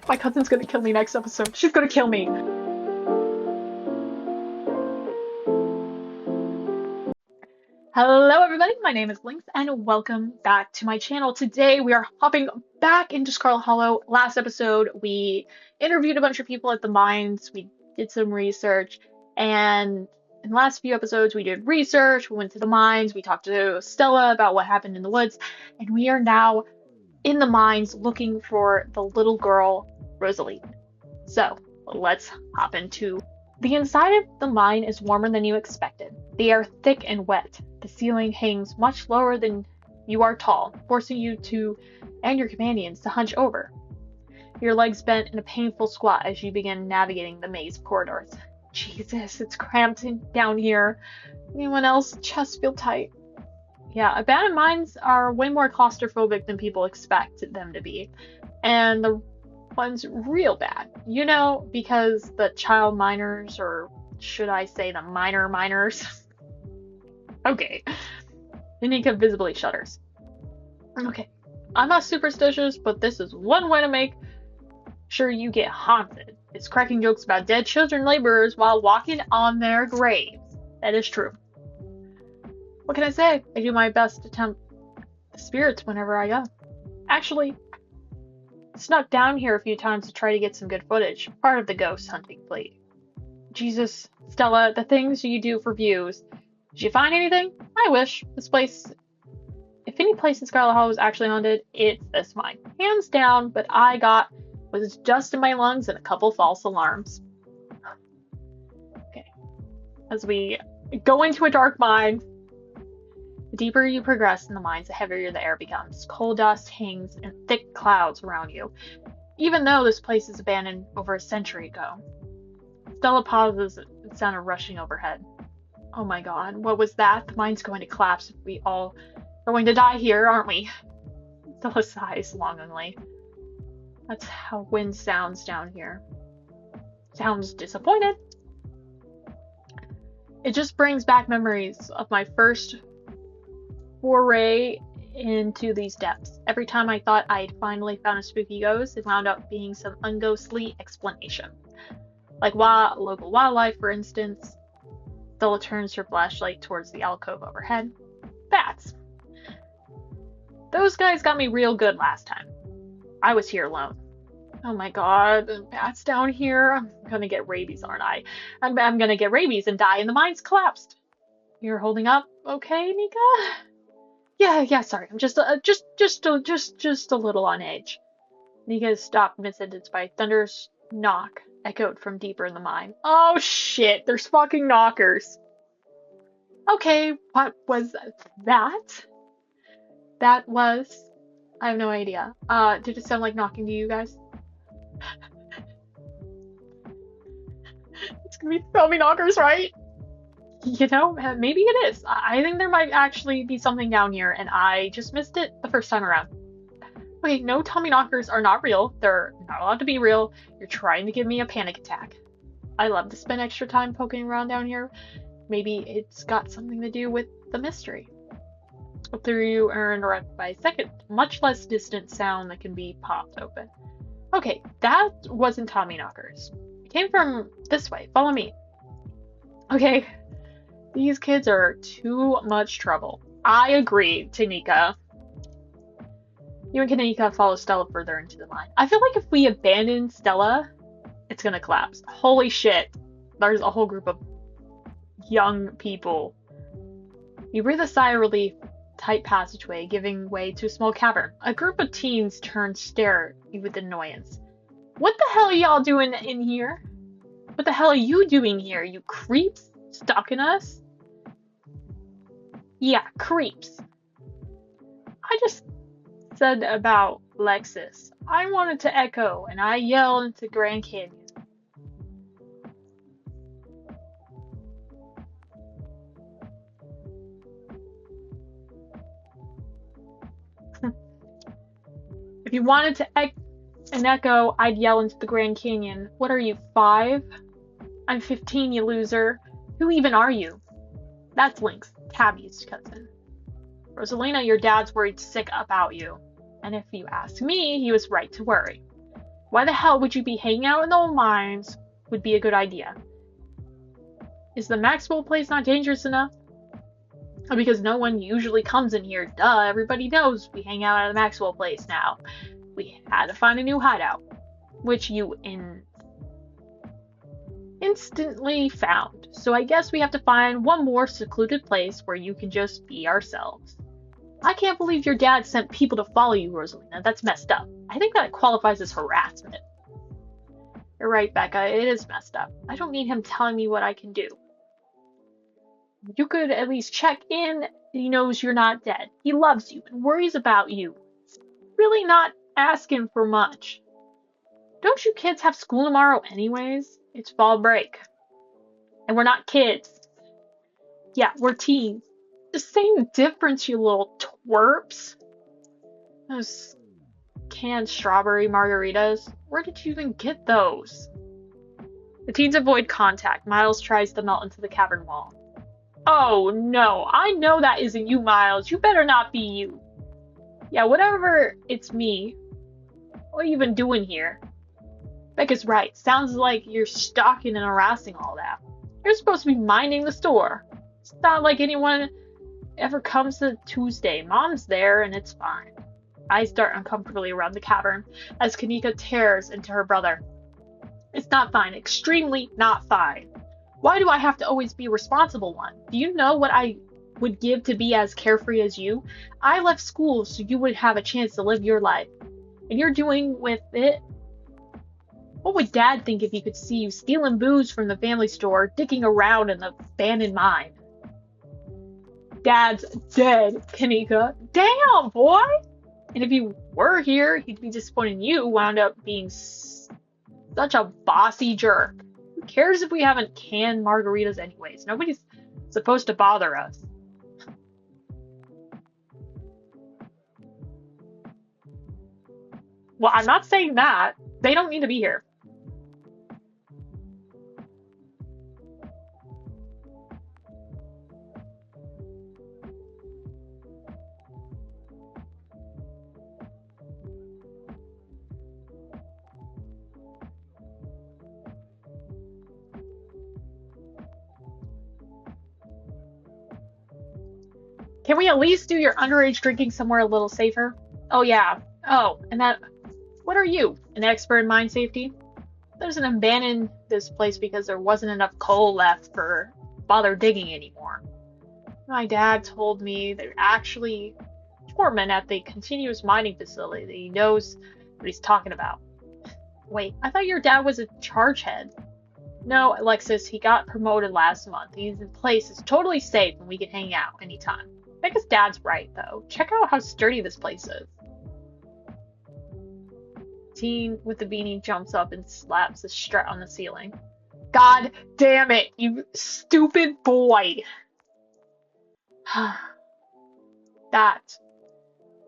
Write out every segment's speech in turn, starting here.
My cousin's gonna kill me next episode. She's gonna kill me. Hello everybody, my name is Lynx and welcome back to my channel. Today we are hopping back into Scarlett Hollow. Last episode we interviewed a bunch of people at the mines, we did some research, and in the last few episodes we did research, we went to the mines, we talked to Stella about what happened in the woods, and we are now in the mines looking for the little girl, Rosalie. So let's hop into. The inside of the mine is warmer than you expected. The air thick and wet. The ceiling hangs much lower than you are tall, forcing you to and your companions to hunch over. Your legs bent in a painful squat as you begin navigating the maze corridors. Jesus, it's cramped down here. Anyone else? Chest feel tight. Yeah, abandoned mines are way more claustrophobic than people expect them to be. And the one's real bad, because the child miners, or should I say the minor miners? Okay. Danica visibly shudders. Okay, I'm not superstitious, but this is one way to make sure you get haunted. It's cracking jokes about dead children laborers while walking on their graves. That is true. What can I say? I do my best to tempt the spirits whenever I go. Actually, snuck down here a few times to try to get some good footage. Part of the ghost hunting fleet. Jesus, Stella, the things you do for views. Did you find anything? I wish. This place... If any place in Scarlett Hollow is actually haunted, it's this mine. Hands down, but I got was dust in my lungs and a couple false alarms. Okay. As we go into a dark mine, the deeper you progress in the mines, the heavier the air becomes. Coal dust hangs in thick clouds around you, even though this place is abandoned over a century ago. Stella pauses at the sound of rushing overhead. Oh my god, what was that? The mine's going to collapse if we all are going to die here, aren't we? Stella sighs longingly. That's how wind sounds down here. Sounds disappointed. It just brings back memories of my first foray into these depths. Every time I thought I'd finally found a spooky ghost, it wound up being some unghostly explanation. Like local wildlife, for instance. Stella turns her flashlight towards the alcove overhead. Bats. Those guys got me real good last time. I was here alone. Oh my god, bats down here. I'm gonna get rabies, aren't I? I'm gonna get rabies and die and the mine's collapsed. You're holding up okay, Nika? Yeah, sorry. I'm just a little on edge. Nika stopped mid-sentence by a thunderous knock echoed from deeper in the mine. Oh shit, there's fucking knockers. Okay, what was that? That was... I have no idea. Did it sound like knocking to you guys? It's gonna be probably knockers, right? Maybe it is. I think there might actually be something down here, and I just missed it the first time around. Okay, no, Tommy knockers are not real. They're not allowed to be real. You're trying to give me a panic attack. I love to spend extra time poking around down here. Maybe it's got something to do with the mystery. Through you are interrupted by a second, much less distant sound that can be popped open. Okay, that wasn't Tommy knockers. It came from this way. Follow me. Okay. These kids are too much trouble. I agree, Tanika. You and Kanika follow Stella further into the mine. I feel like if we abandon Stella, it's gonna collapse. Holy shit. There's a whole group of young people. You breathe a sigh of relief, tight passageway giving way to a small cavern. A group of teens turn stare at you with annoyance. What the hell are y'all doing in here? What the hell are you doing here, you creeps? Stalking us? Yeah, creeps. I just said about Lexus. I wanted to echo, and I yelled into Grand Canyon. If you wanted to an echo, I'd yell into the Grand Canyon. What are you, 5? I'm 15, you loser. Who even are you? That's Lynx, Tabby's cousin. Rosalina, your dad's worried sick about you. And if you ask me, he was right to worry. Why the hell would you be hanging out in the old mines would be a good idea? Is the Maxwell place not dangerous enough? Because no one usually comes in here. Duh, everybody knows we hang out at the Maxwell place now. We had to find a new hideout, which you instantly found. So I guess we have to find one more secluded place where you can just be ourselves. I can't believe your dad sent people to follow you, Rosalina. That's messed up. I think that qualifies as harassment. You're right, Becca. It is messed up. I don't need him telling me what I can do. You could at least check in. He knows you're not dead. He loves you and worries about you. Really not asking for much. Don't you kids have school tomorrow anyways? It's fall break. And we're not kids. Yeah, we're teens. The same difference, you little twerps. Those canned strawberry margaritas. Where did you even get those? The teens avoid contact. Miles tries to melt into the cavern wall. Oh no, I know that isn't you, Miles. You better not be you. Yeah, whatever, it's me. What are you even doing here? Becca's right. Sounds like you're stalking and harassing all that. You're supposed to be minding the store. It's not like anyone ever comes to Tuesday. Mom's there and it's fine. Eyes dart uncomfortably around the cavern as Kanika tears into her brother. It's not fine. Extremely not fine. Why do I have to always be a responsible one? Do you know what I would give to be as carefree as you? I left school so you would have a chance to live your life. And you're doing with it. What would Dad think if he could see you stealing booze from the family store, digging around in the abandoned mine? Dad's dead, Kanika. Damn, boy! And if he were here, he'd be disappointed in you, wound up being such a bossy jerk. Who cares if we haven't canned margaritas anyways? Nobody's supposed to bother us. Well, I'm not saying that. They don't need to be here. Can we at least do your underage drinking somewhere a little safer? Oh, yeah. Oh, and that... What are you? An expert in mine safety? There's an abandoned this place because there wasn't enough coal left for bother digging anymore. My dad told me they're actually foreman at the continuous mining facility. That he knows what he's talking about. Wait, I thought your dad was a charge head. No, Alexis, he got promoted last month. His place is totally safe and we can hang out anytime. I guess Dad's right, though. Check out how sturdy this place is. Teen with the beanie jumps up and slaps the strut on the ceiling. God damn it, you stupid boy! That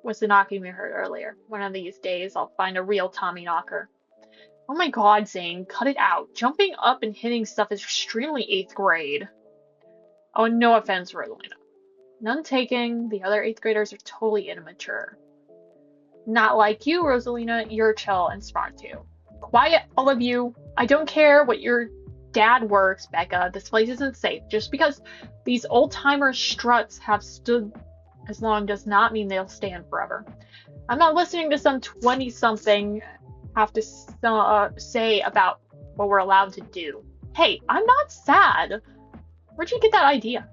was the knocking we heard earlier. One of these days, I'll find a real Tommy knocker. Oh my god, Zane, cut it out. Jumping up and hitting stuff is extremely 8th grade. Oh, no offense, Rosalina. None taken. The other 8th graders are totally immature. Not like you, Rosalina. You're chill and smart too. Quiet, all of you. I don't care what your dad works, Becca. This place isn't safe. Just because these old-timer struts have stood as long does not mean they'll stand forever. I'm not listening to some 20-something have to say about what we're allowed to do. Hey, I'm not sad. Where'd you get that idea?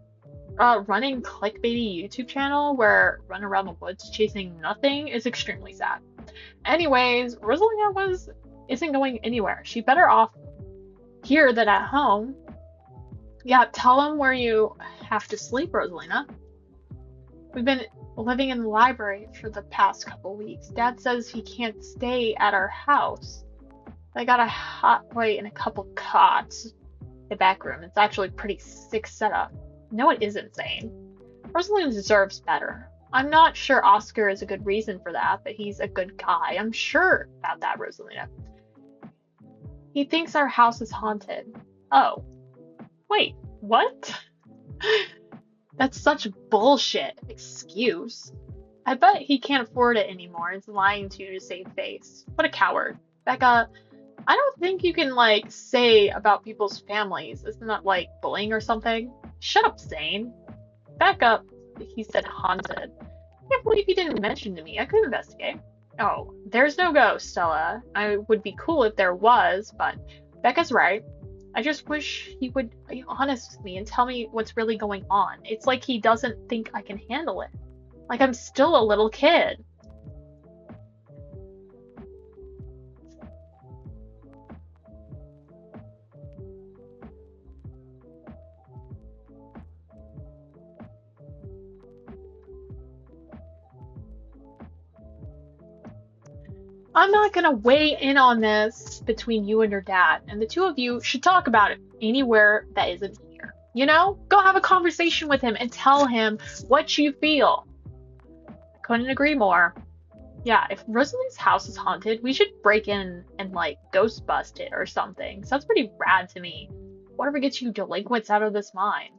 Running clickbaity YouTube channel where run around the woods chasing nothing is extremely sad. Anyways, Rosalina isn't going anywhere. She better off here than at home. Yeah, tell them where you have to sleep, Rosalina. We've been living in the library for the past couple weeks. Dad says he can't stay at our house. I got a hot plate and a couple cots in the back room. It's actually a pretty sick setup. No, it isn't, Zane. Rosalina deserves better. I'm not sure Oscar is a good reason for that, but he's a good guy. I'm sure about that, Rosalina. He thinks our house is haunted. Oh. Wait, what? That's such bullshit excuse. I bet he can't afford it anymore and is lying to you to save face. What a coward. Becca, I don't think you can, like, say about people's families. Isn't that, like, bullying or something? Shut up, Zane. Back up, he said, haunted. I can't believe he didn't mention to me. I could investigate. Oh, there's no ghost, Stella. I would be cool if there was, but Becca's right. I just wish he would be honest with me and tell me what's really going on. It's like he doesn't think I can handle it. Like I'm still a little kid. I'm not gonna weigh in on this between you and your dad, and the two of you should talk about it anywhere that isn't here. You know? Go have a conversation with him and tell him what you feel. I couldn't agree more. Yeah, if Rosalie's house is haunted, we should break in and, like, ghost bust it or something. Sounds pretty rad to me. Whatever gets you delinquents out of this mine.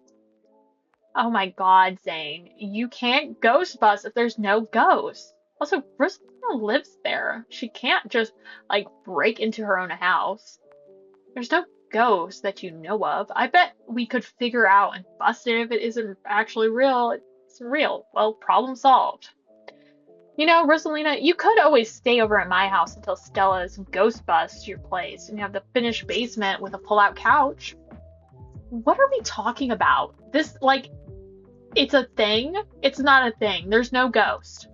Oh my god, Zane. You can't ghost bust if there's no ghost. Also, Rosalie lives there. She can't just, like, break into her own house. There's no ghost that you know of. I bet we could figure out and bust it if it isn't actually real. It's real. Well, problem solved. You know, Rosalina, you could always stay over at my house until Stella's ghost busts your place and you have the finished basement with a pull-out couch. What are we talking about? This, like, it's a thing? It's not a thing. There's no ghost.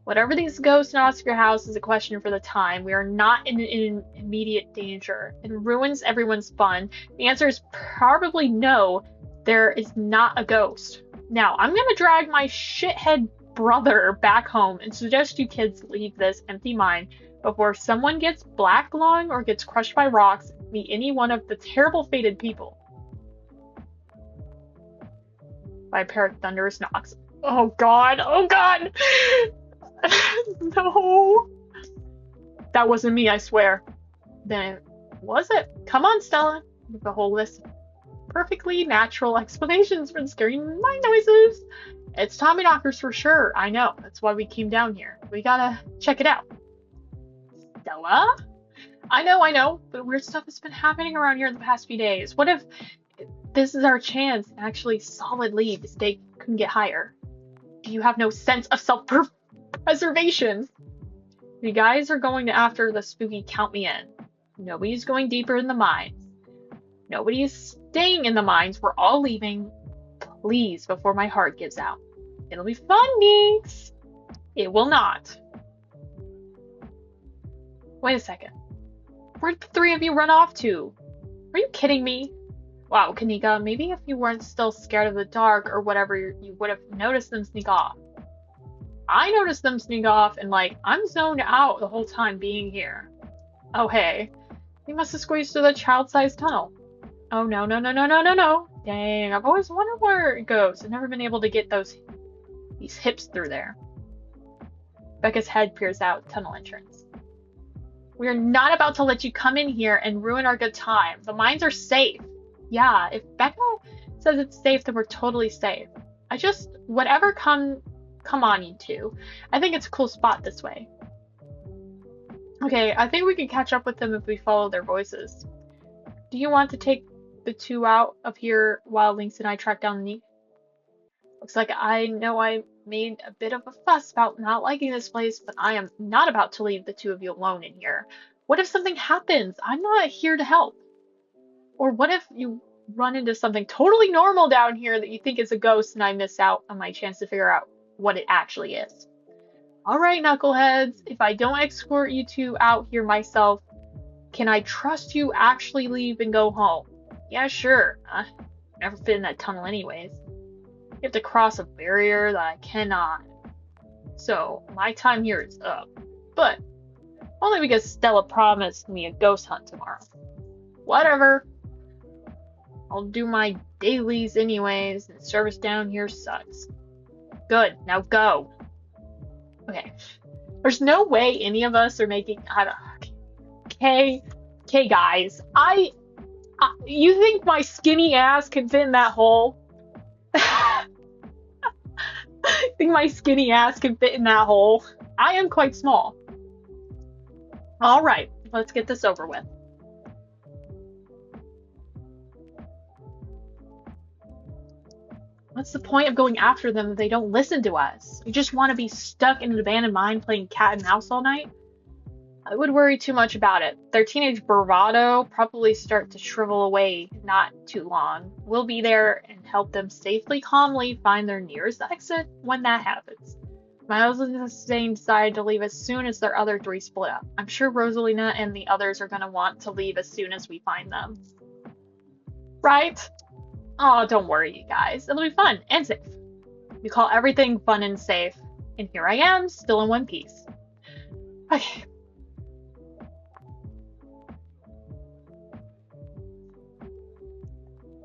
Whatever these ghosts knocks your house is a question for the time. We are not in immediate danger. It ruins everyone's fun. The answer is probably no. There is not a ghost. Now, I'm gonna drag my shithead brother back home and suggest you kids leave this empty mine before someone gets black lung or gets crushed by rocks, meet any one of the terrible fated people. By a pair of thunderous knocks. Oh god, oh god! No. That wasn't me, I swear. Then was it? Come on, Stella. With the whole list of perfectly natural explanations for the scary mine noises. It's Tommy knockers for sure. I know. That's why we came down here. We gotta check it out. Stella? I know, but weird stuff has been happening around here in the past few days. What if this is our chance to actually solidly the stake couldn't get higher? Do you have no sense of self-preservation? You guys are going after the spooky, count me in. Nobody's going deeper in the mines. Nobody is staying in the mines. We're all leaving. Please, before my heart gives out. It'll be fun, Neeks. It will not. Wait a second. Where'd the three of you run off to? Are you kidding me? Wow, Kanika, maybe if you weren't still scared of the dark or whatever, you would have noticed them sneak off. I noticed them sneak off and, like, I'm zoned out the whole time being here. Oh, hey. You must have squeezed through the child-sized tunnel. Oh, no. Dang, I've always wondered where it goes. I've never been able to get these hips through there. Becca's head peers out tunnel entrance. We are not about to let you come in here and ruin our good time. The mines are safe. Yeah, if Becca says it's safe, then we're totally safe. Whatever come on, you two. I think it's a cool spot this way. Okay, I think we can catch up with them if we follow their voices. Do you want to take the two out of here while Lynx and I track down Neek? Looks like I know I made a bit of a fuss about not liking this place, but I am not about to leave the two of you alone in here. What if something happens? I'm not here to help. Or what if you run into something totally normal down here that you think is a ghost and I miss out on my chance to figure out what it actually is? Alright, knuckleheads, if I don't escort you two out here myself, can I trust you actually leave and go home? Yeah, sure. Never fit in that tunnel anyways. You have to cross a barrier that I cannot. So, my time here is up. But, only because Stella promised me a ghost hunt tomorrow. Whatever. I'll do my dailies anyways, and service down here sucks. Good, now go. Okay. There's no way any of us are making... Okay, guys. You think my skinny ass can fit in that hole? Think my skinny ass can fit in that hole? I am quite small. All right, let's get this over with. What's the point of going after them if they don't listen to us? We just want to be stuck in an abandoned mine playing cat and mouse all night? I would worry too much about it. Their teenage bravado probably start to shrivel away not too long. We'll be there and help them safely, calmly find their nearest exit when that happens. Miles and Hussein decide to leave as soon as their other three split up. I'm sure Rosalina and the others are going to want to leave as soon as we find them. Right? Oh, don't worry, you guys. It'll be fun and safe. You call everything fun and safe. And here I am, still in one piece. Okay.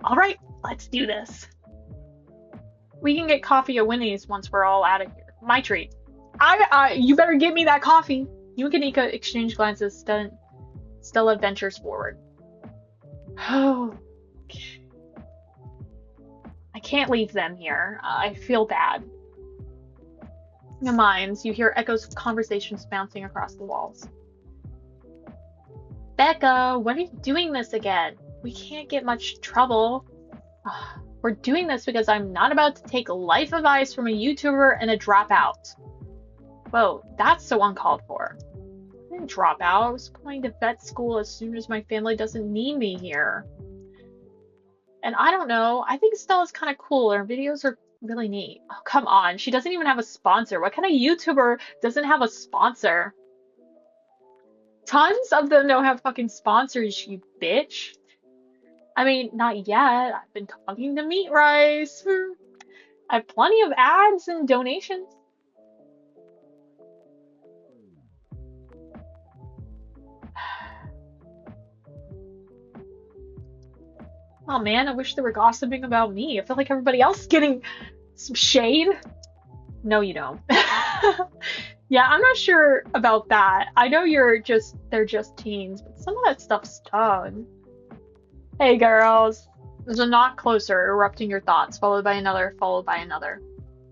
All right, let's do this. We can get coffee at Winnie's once we're all out of here. My treat. You better give me that coffee. You and Kanika exchange glances. Stella ventures forward. Oh. I can't leave them here. I feel bad. In the mines, you hear echoes of conversations bouncing across the walls. Becca, when are you doing this again? We can't get much trouble. We're doing this because I'm not about to take life advice from a YouTuber and a dropout. Whoa, that's so uncalled for. I didn't drop out. I was going to vet school as soon as my family doesn't need me here. And I don't know, I think Stella's kind of cool. Her videos are really neat. Oh, come on, she doesn't even have a sponsor. What kind of YouTuber doesn't have a sponsor? Tons of them don't have fucking sponsors, you bitch. I mean, not yet. I've been talking to Meat Rice. I have plenty of ads and donations. Oh man, I wish they were gossiping about me. I feel like everybody else is getting some shade. No, you don't. Yeah, I'm not sure about that. I know they're just teens, but some of that stuff's done. Hey girls. There's a knock closer, erupting your thoughts, followed by another, followed by another.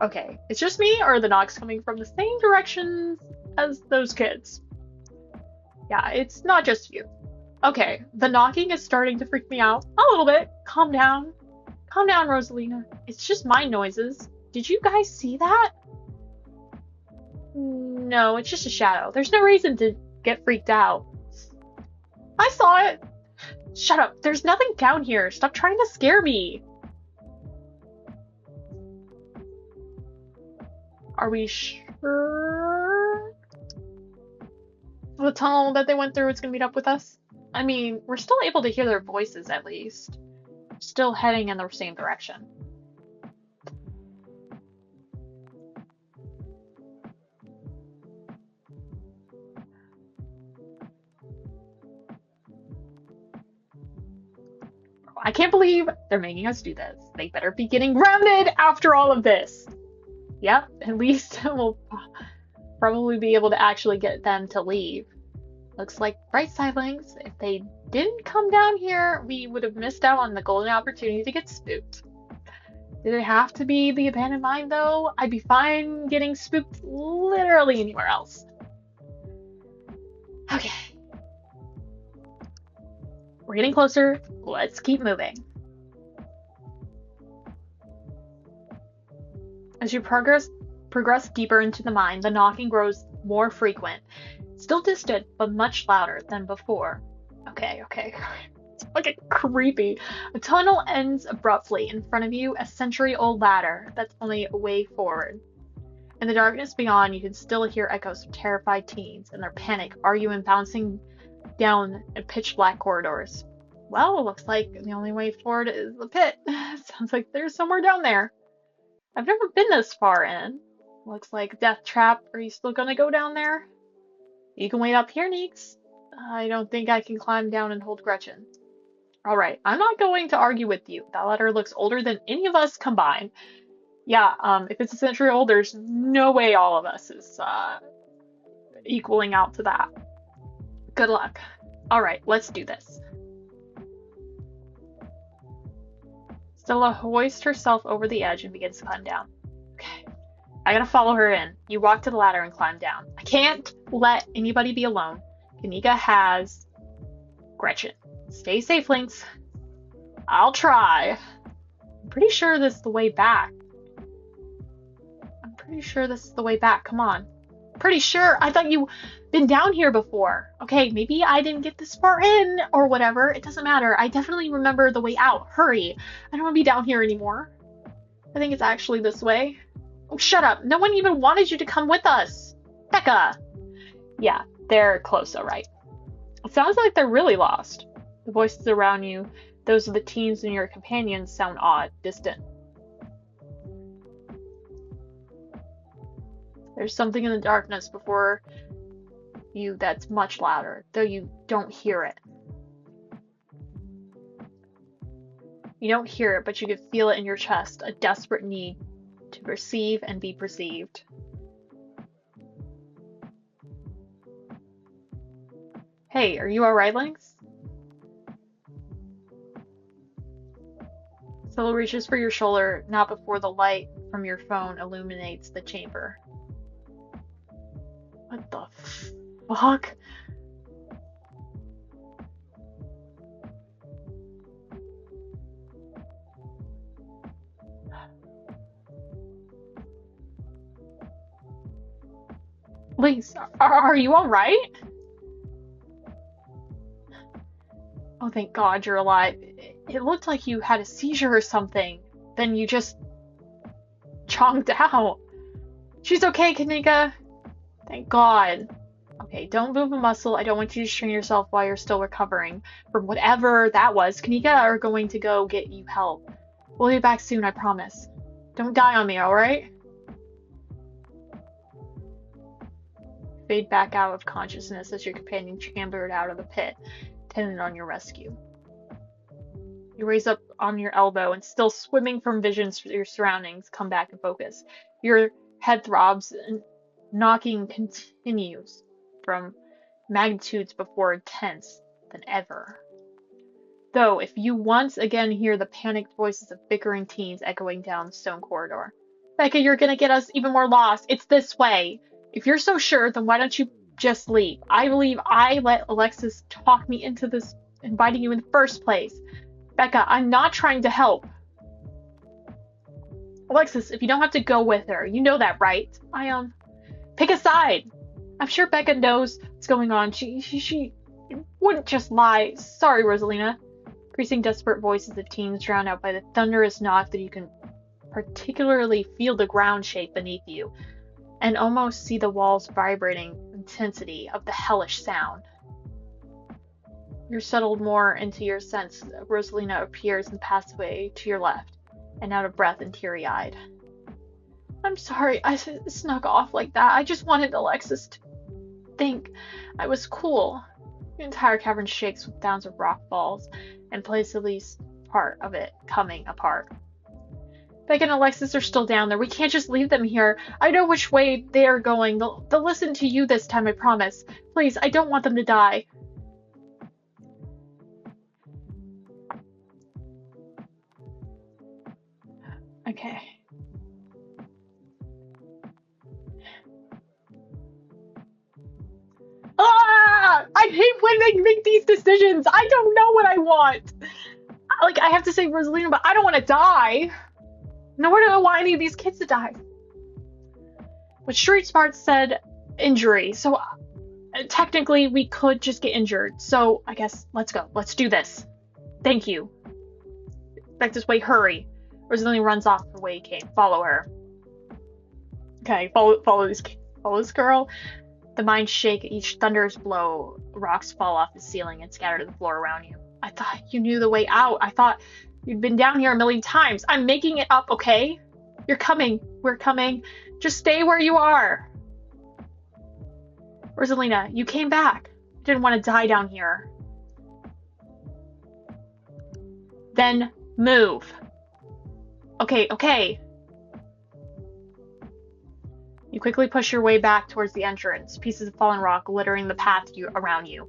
Okay, it's just me, or are the knocks coming from the same directions as those kids? Yeah, it's not just you. Okay, the knocking is starting to freak me out a little bit. Calm down. Calm down, Rosalina. It's just my noises. Did you guys see that? No, it's just a shadow. There's no reason to get freaked out. I saw it. Shut up. There's nothing down here. Stop trying to scare me. Are we sure? The tunnel that they went through is going to meet up with us? I mean, we're still able to hear their voices at least. Still heading in the same direction. I can't believe they're making us do this. They better be getting grounded after all of this. Yep, at least we'll probably be able to actually get them to leave. Looks like bright side, Links. If they didn't come down here, we would have missed out on the golden opportunity to get spooked. Did it have to be the abandoned mine, though? I'd be fine getting spooked literally anywhere else. Okay. We're getting closer. Let's keep moving. As you progress deeper into the mine, the knocking grows more frequent. Still distant, but much louder than before. Okay. It's fucking creepy. A tunnel ends abruptly. In front of you, a century-old ladder that's only a way forward. In the darkness beyond, you can still hear echoes of terrified teens and their panic arguing, bouncing down pitch-black corridors. Well, it looks like the only way forward is the pit. Sounds like there's somewhere down there. I've never been this far in. Looks like death trap. Are you still gonna go down there? You can wait up here, Neeks. I don't think I can climb down and hold Gretchen. Alright, I'm not going to argue with you. That letter looks older than any of us combined. Yeah, if it's a century old, there's no way all of us is equaling out to that. Good luck. Alright, let's do this. Stella hoists herself over the edge and begins to climb down. Okay. I gotta follow her in. You walk to the ladder and climb down. I can't let anybody be alone. Kanika has Gretchen. Stay safe, Lynx. I'll try. I'm pretty sure this is the way back. Come on. Pretty sure. I thought you been down here before. Okay, maybe I didn't get this far in or whatever. It doesn't matter. I definitely remember the way out. Hurry. I don't want to be down here anymore. I think it's actually this way. Oh, shut up. No one even wanted you to come with us. Becca. Yeah, they're close, all right. It sounds like they're really lost. The voices around you, those of the teens and your companions, sound odd, distant. There's something in the darkness before you that's much louder, though you don't hear it. You don't hear it, but you can feel it in your chest, a desperate need to perceive and be perceived. Hey, are you alright, Lynx? Solo reaches for your shoulder, not before the light from your phone illuminates the chamber. What the fuck? Lynx, are you alright? Oh, thank God you're alive. It looked like you had a seizure or something. Then you just chonked out. She's okay, Kanika. Thank God. Okay, don't move a muscle. I don't want you to strain yourself while you're still recovering from whatever that was. Kanika are going to go get you help. We'll be back soon, I promise. Don't die on me, alright? Fade back out of consciousness as your companion chambered out of the pit, intended on your rescue. You raise up on your elbow and, still swimming from visions of your surroundings, come back and focus. Your head throbs and knocking continues from magnitudes before intense than ever. Though, if you once again hear the panicked voices of bickering teens echoing down the stone corridor. Becca, you're gonna get us even more lost. It's this way. If you're so sure, then why don't you just leave? I believe I let Alexis talk me into this, inviting you in the first place. Becca, I'm not trying to help. Alexis, if you don't have to go with her, you know that, right? Pick a side. I'm sure Becca knows what's going on. She wouldn't just lie. Sorry, Rosalina. Increasing desperate voices of teens drowned out by the thunderous knock that you can particularly feel the ground shake beneath you, and almost see the walls vibrating intensity of the hellish sound. You're settled more into your sense. Rosalina appears in the pathway to your left, and out of breath and teary-eyed. I'm sorry I snuck off like that. I just wanted Alexis to think I was cool. The entire cavern shakes with sounds of rock falls, and plays at least part of it coming apart. Becca and Alexis are still down there. We can't just leave them here. I know which way they are going. They'll listen to you this time, I promise. Please, I don't want them to die. Okay. Ah! I hate when they make these decisions. I don't know what I want. Like, I have to say Rosalina, but I don't want to die. Nor do I want any of these kids to die. But Street Smart said injury, so technically we could just get injured. So I guess let's go. Let's do this. Thank you. Back this way, hurry. Rosalina runs off the way he came. Follow her. Okay, follow this girl. The mines shake, each thunderous blow. Rocks fall off the ceiling and scatter to the floor around you. I thought you knew the way out. I thought you'd been down here a million times. I'm making it up, okay? You're coming. We're coming. Just stay where you are. Rosalina, you came back. You didn't want to die down here. Then move. Okay. You quickly push your way back towards the entrance, pieces of fallen rock littering the path around you.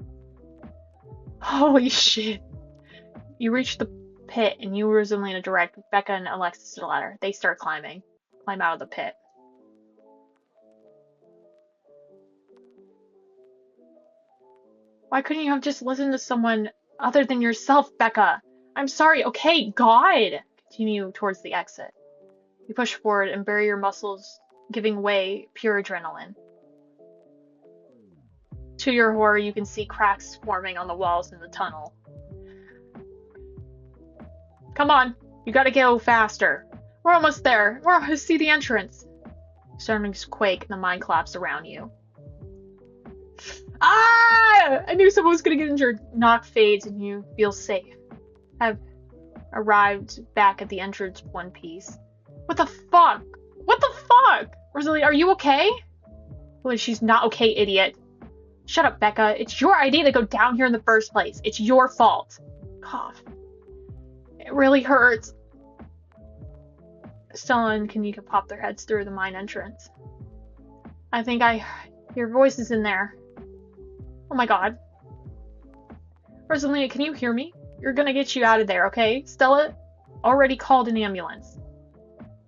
Holy shit. You reach the pit, and you, Rosalina, direct Becca and Alexis to the ladder. They start climbing. Climb out of the pit. Why couldn't you have just listened to someone other than yourself, Becca? I'm sorry, okay, God! Continue towards the exit. You push forward and bury your muscles, giving way pure adrenaline. To your horror, you can see cracks forming on the walls in the tunnel. Come on, you gotta go faster. We're almost there. We're almost see the entrance. Surroundings quake and the mine collapse around you. Ah! I knew someone was gonna get injured. Knock fades and you feel safe. Have arrived back at the entrance one piece. What the fuck? What the fuck? Rosalie, are you okay? Well, she's not okay, idiot. Shut up, Becca. It's your idea to go down here in the first place. It's your fault. Cough. It really hurts. Stella and Kanika pop their heads through the mine entrance. I think your voice is in there. Oh my god. Rosalina, can you hear me? You're gonna get you out of there, okay? Stella already called an ambulance.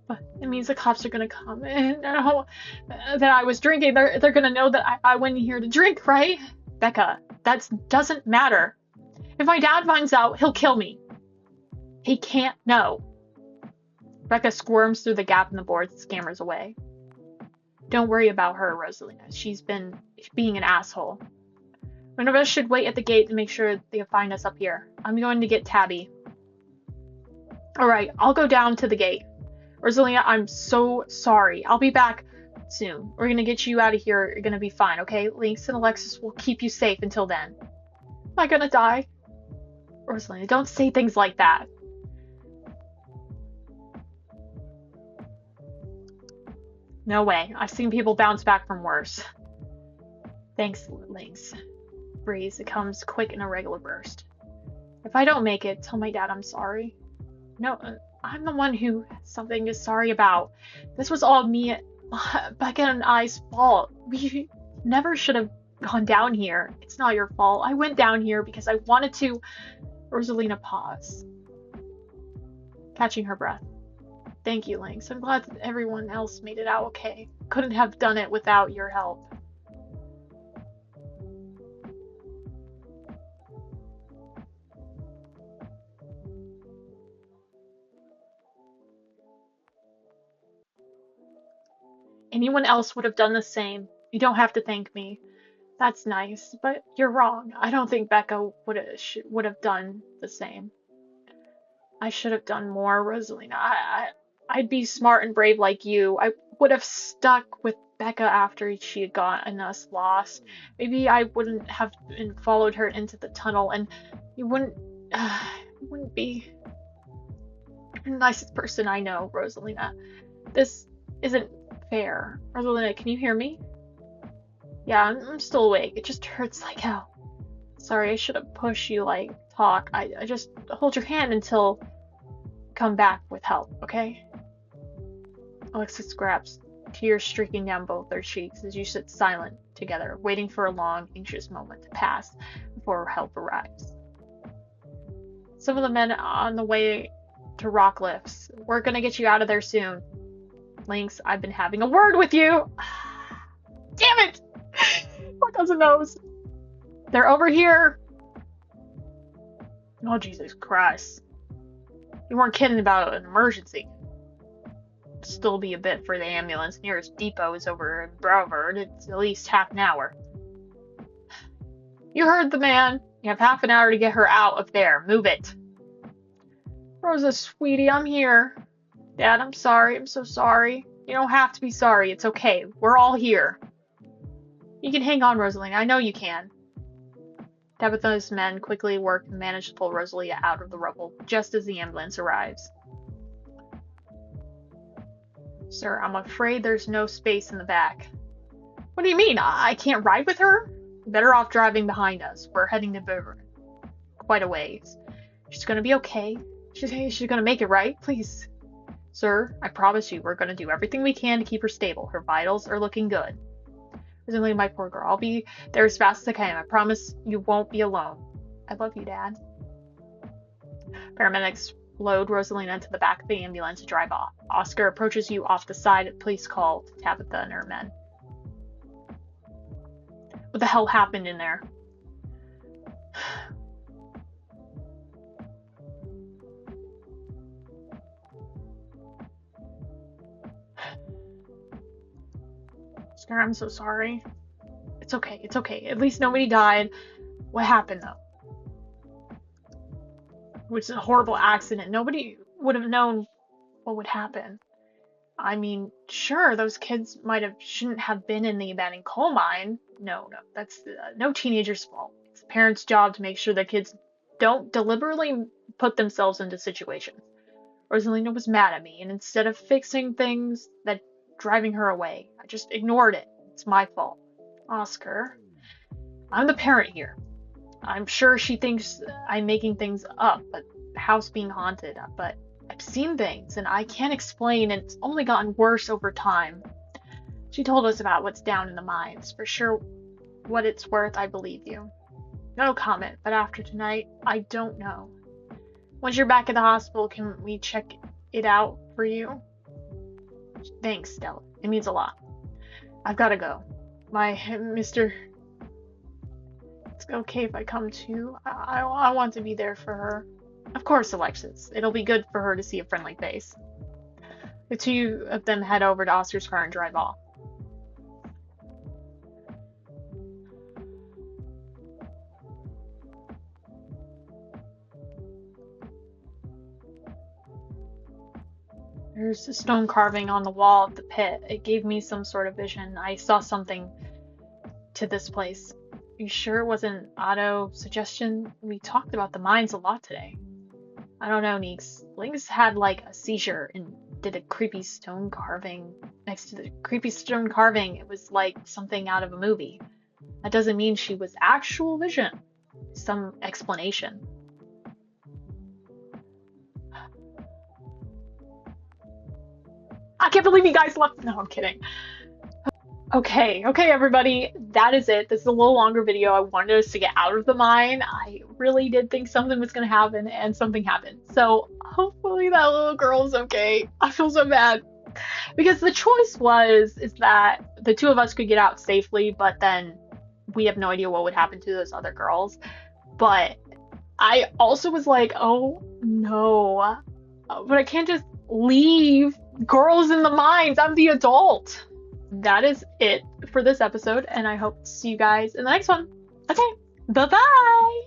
But it means the cops are gonna come and know that I was drinking. They're gonna know that I went here to drink, right? Becca, that doesn't matter. If my dad finds out, he'll kill me. He can't know. Becca squirms through the gap in the boards and scampers away. Don't worry about her, Rosalina. She's been being an asshole. One of us should wait at the gate to make sure they'll find us up here. I'm going to get Tabby. Alright, I'll go down to the gate. Rosalina, I'm so sorry. I'll be back soon. We're gonna get you out of here. You're gonna be fine, okay? Lynx and Alexis will keep you safe until then. Am I gonna die? Rosalina, don't say things like that. No way. I've seen people bounce back from worse. Thanks, Lynx. Breeze. It comes quick in a regular burst. If I don't make it, tell my dad I'm sorry. No, I'm the one who has something to sorry about. This was all me, Becca and I's fault. We never should have gone down here. It's not your fault. I went down here because I wanted to. Rosalina paused, catching her breath. Thank you, Lynx. I'm glad that everyone else made it out okay. Couldn't have done it without your help. Anyone else would have done the same. You don't have to thank me. That's nice, but you're wrong. I don't think Becca would have done the same. I should have done more, Rosalina. I'd be smart and brave like you. I would have stuck with Becca after she had gotten us lost. Maybe I wouldn't have followed her into the tunnel, and you wouldn't be the nicest person I know, Rosalina. This isn't fair. Rosalina, can you hear me? Yeah, I'm still awake. It just hurts like hell. Sorry, I should have pushed you like talk. I just hold your hand until come back with help, okay? Alexis grabs, tears streaking down both their cheeks as you sit silent together, waiting for a long, anxious moment to pass before help arrives. Some of the men on the way to rock lifts. We're gonna get you out of there soon. Lynx, I've been having a word with you. Damn it! My cousin knows. They're over here. Oh, Jesus Christ. You weren't kidding about an emergency. Still be a bit for the ambulance. Nearest depot is over in Broward. It's at least half an hour. You heard the man. You have half an hour to get her out of there. Move it. Rosa, sweetie, I'm here. Dad, I'm sorry. I'm so sorry. You don't have to be sorry. It's okay. We're all here. You can hang on, Rosalina. I know you can. Tabitha's men quickly work and manage to pull Rosalia out of the rubble just as the ambulance arrives. Sir, I'm afraid there's no space in the back. What do you mean? I can't ride with her? Better off driving behind us. We're heading to Beverly. Quite a ways. She's gonna be okay. She's gonna make it, right? Please. Sir, I promise you we're gonna do everything we can to keep her stable. Her vitals are looking good. Presently, my poor girl. I'll be there as fast as I can. I promise you won't be alone. I love you, Dad. Paramedics load Rosalina into the back of the ambulance and drive off. Oscar approaches you off the side at police call to Tabitha and her men. What the hell happened in there? Scar, I'm so sorry. It's okay, it's okay. At least nobody died. What happened though? Which is a horrible accident. Nobody would have known what would happen. I mean, sure, those kids shouldn't have been in the abandoned coal mine. No, no, that's no teenager's fault. It's the parents' job to make sure their kids don't deliberately put themselves into situations. Rosalina was mad at me, and instead of fixing things that driving her away, I just ignored it. It's my fault. Oscar, I'm the parent here. I'm sure she thinks I'm making things up, but the house being haunted, but I've seen things and I can't explain, and it's only gotten worse over time. She told us about what's down in the mines. For sure, what it's worth, I believe you. No comment, but after tonight, I don't know. Once you're back at the hospital, can we check it out for you? Thanks, Stella. It means a lot. I've gotta go. My Mr. It's okay if I come too. I want to be there for her. Of course, Alexis. It'll be good for her to see a friendly face. The two of them head over to Oscar's car and drive off. There's a stone carving on the wall of the pit. It gave me some sort of vision. I saw something to this place. You sure it wasn't auto-suggestion? We talked about the mines a lot today. I don't know, Neeks. Lynx had like a seizure and did a creepy stone carving. Next to the creepy stone carving, it was like something out of a movie. That doesn't mean she was actual vision. Some explanation. I can't believe you guys left. No, I'm kidding. Okay, everybody, that is it. This is a little longer video. I wanted us to get out of the mine. I really did think something was going to happen, and something happened. So hopefully that little girl's okay. I feel so bad. Because the choice is that the two of us could get out safely, but then we have no idea what would happen to those other girls. But I also was like, oh no. But I can't just leave girls in the mines. I'm the adult. That is it for this episode, and I hope to see you guys in the next one. Okay, bye-bye!